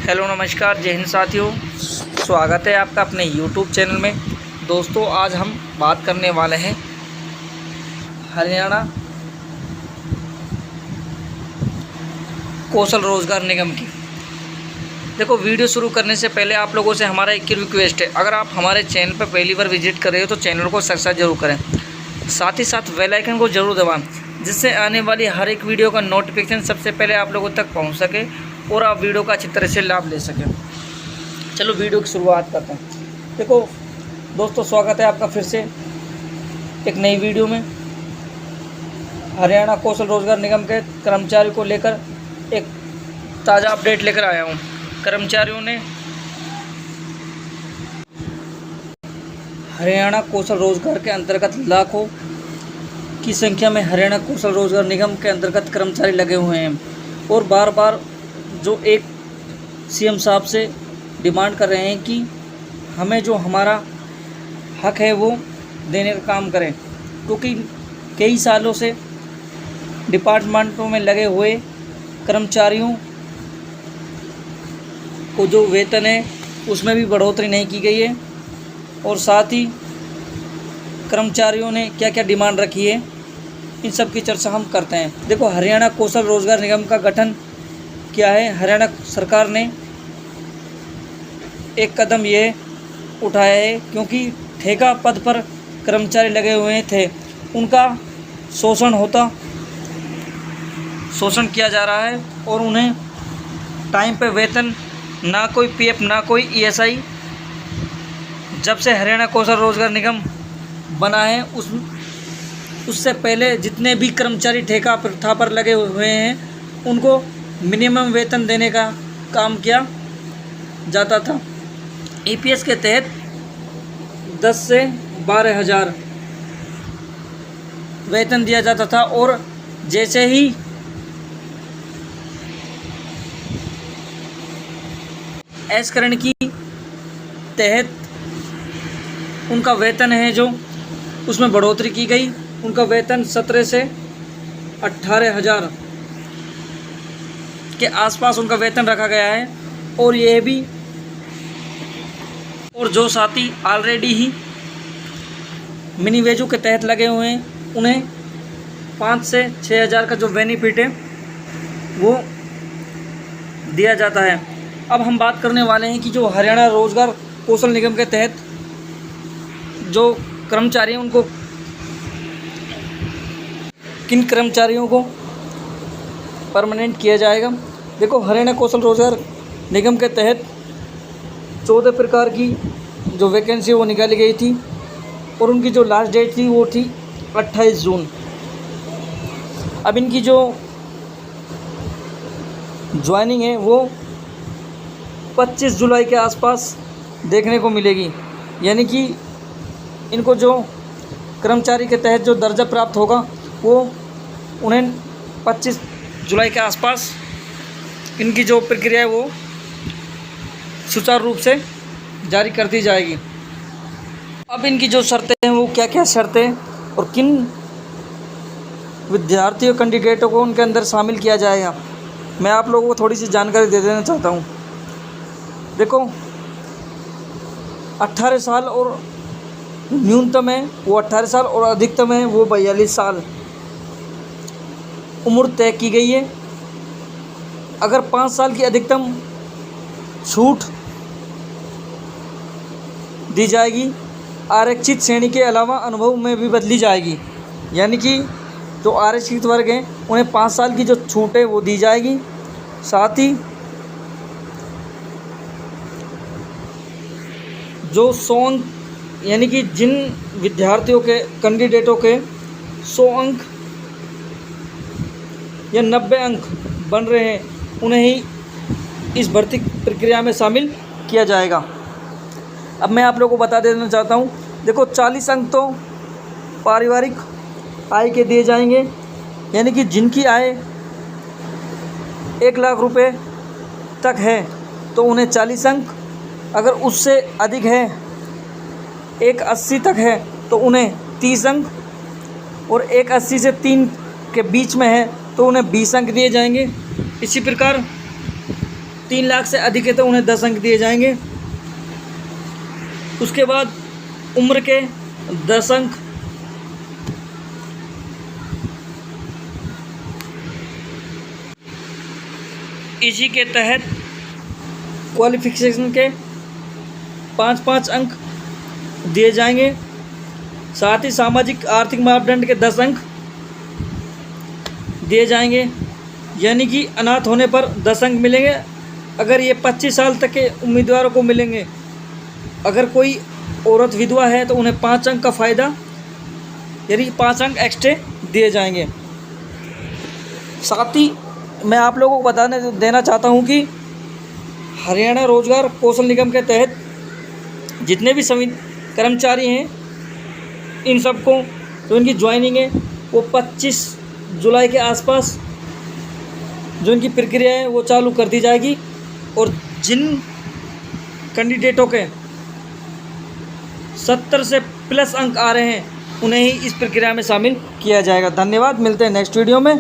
Hello नमस्कार, जय हिंद साथियों। स्वागत है आपका अपने यूट्यूब चैनल में। दोस्तों, आज हम बात करने वाले हैं हरियाणा कौशल रोजगार निगम की। देखो, वीडियो शुरू करने से पहले आप लोगों से हमारा एक रिक्वेस्ट है, अगर आप हमारे चैनल पर पहली बार विजिट कर रहे हो तो चैनल को सब्सक्राइब जरूर करें, साथ ही साथ बेल आइकन को जरूर दबाएं, जिससे आने वाली हर एक वीडियो का नोटिफिकेशन सबसे पहले आप लोगों तक पहुंच सके और आप वीडियो का अच्छी तरह से लाभ ले सकें। चलो वीडियो की शुरुआत करते हैं। देखो दोस्तों, स्वागत है आपका फिर से एक नई वीडियो में। हरियाणा कौशल रोजगार निगम के कर्मचारियों को लेकर एक ताज़ा अपडेट लेकर आया हूँ। कर्मचारियों ने हरियाणा कौशल रोजगार के अंतर्गत लाखों की संख्या में हरियाणा कौशल रोजगार निगम के अंतर्गत कर्मचारी लगे हुए हैं और बार बार जो एक सीएम साहब से डिमांड कर रहे हैं कि हमें जो हमारा हक है वो देने का काम करें, क्योंकि कई सालों से डिपार्टमेंटों में लगे हुए कर्मचारियों को जो वेतन है उसमें भी बढ़ोतरी नहीं की गई है और साथ ही कर्मचारियों ने क्या क्या डिमांड रखी है, इन सब की चर्चा हम करते हैं। देखो, हरियाणा कौशल रोजगार निगम का गठन क्या है। हरियाणा सरकार ने एक कदम ये उठाया है, क्योंकि ठेका पद पर कर्मचारी लगे हुए थे, उनका शोषण किया जा रहा है और उन्हें टाइम पे वेतन, ना कोई पीएफ ना कोई ईएसआई। जब से हरियाणा कौशल रोजगार निगम बना है उससे पहले जितने भी कर्मचारी ठेका प्रथा पर लगे हुए हैं उनको मिनिमम वेतन देने का काम किया जाता था। ईपीएस के तहत 10 से 12 हज़ार वेतन दिया जाता था और जैसे ही एसकरण की तहत उनका वेतन है जो उसमें बढ़ोतरी की गई। उनका वेतन 17 से 18 हज़ार के आसपास उनका वेतन रखा गया है और ये भी, और जो साथी ऑलरेडी ही मिनी वेजू के तहत लगे हुए हैं उन्हें 5 से 6 हज़ार का जो बेनिफिट है वो दिया जाता है। अब हम बात करने वाले हैं कि जो हरियाणा रोजगार कौशल निगम के तहत जो कर्मचारी हैं उनको, किन कर्मचारियों को परमानेंट किया जाएगा। देखो, हरियाणा कौशल रोजगार निगम के तहत 14 प्रकार की जो वैकेंसी वो निकाली गई थी और उनकी जो लास्ट डेट थी वो थी 28 जून। अब इनकी जो ज्वाइनिंग है वो 25 जुलाई के आसपास देखने को मिलेगी, यानी कि इनको जो कर्मचारी के तहत जो दर्जा प्राप्त होगा वो उन्हें 25 जुलाई के आसपास इनकी जो प्रक्रिया है वो सुचारू रूप से जारी कर दी जाएगी। अब इनकी जो शर्तें हैं वो क्या क्या शर्तें और किन विद्यार्थियों कैंडिडेटों को उनके अंदर शामिल किया जाएगा, मैं आप लोगों को थोड़ी सी जानकारी दे देना चाहता हूँ। देखो, 18 साल और न्यूनतम है वो 18 साल और अधिकतम है वो 42 साल उम्र तय की गई है। अगर 5 साल की अधिकतम छूट दी जाएगी, आरक्षित श्रेणी के अलावा अनुभव में भी बदली जाएगी, यानी कि जो आरक्षित वर्ग हैं उन्हें 5 साल की जो छूट है वो दी जाएगी। साथ ही जो 100 अंक, यानी कि जिन विद्यार्थियों के कैंडिडेटों के 100 अंक या 90 अंक बन रहे हैं उन्हें ही इस भर्ती प्रक्रिया में शामिल किया जाएगा। अब मैं आप लोगों को बता देना चाहता हूँ। देखो, 40 अंक तो पारिवारिक आय के दिए जाएंगे, यानी कि जिनकी आय 1 लाख रुपए तक है तो उन्हें 40 अंक, अगर उससे अधिक है 180 तक है तो उन्हें 30 अंक और 180 से 3 के बीच में है तो उन्हें 20 अंक दिए जाएंगे। इसी प्रकार 3 लाख से अधिक है तो उन्हें 10 अंक दिए जाएंगे। उसके बाद उम्र के 10 अंक, इसी के तहत क्वालिफिकेशन के 5-5 अंक दिए जाएंगे। साथ ही सामाजिक आर्थिक मापदंड के 10 अंक दिए जाएंगे, यानी कि अनाथ होने पर 10 अंक मिलेंगे। अगर ये 25 साल तक के उम्मीदवारों को मिलेंगे। अगर कोई औरत विधवा है तो उन्हें 5 अंक का फ़ायदा, यानी 5 अंक एक्स्ट्रा दिए जाएंगे। साथ ही मैं आप लोगों को देना चाहता हूँ कि हरियाणा रोजगार कौशल निगम के तहत जितने भी सभी कर्मचारी हैं, इन सबको जो इनकी ज्वाइनिंग है वो 25 जुलाई के आसपास जो इनकी प्रक्रिया है वो चालू कर दी जाएगी। और जिन कैंडिडेटों के 70 से प्लस अंक आ रहे हैं उन्हें ही इस प्रक्रिया में शामिल किया जाएगा। धन्यवाद, मिलते हैं नेक्स्ट वीडियो में।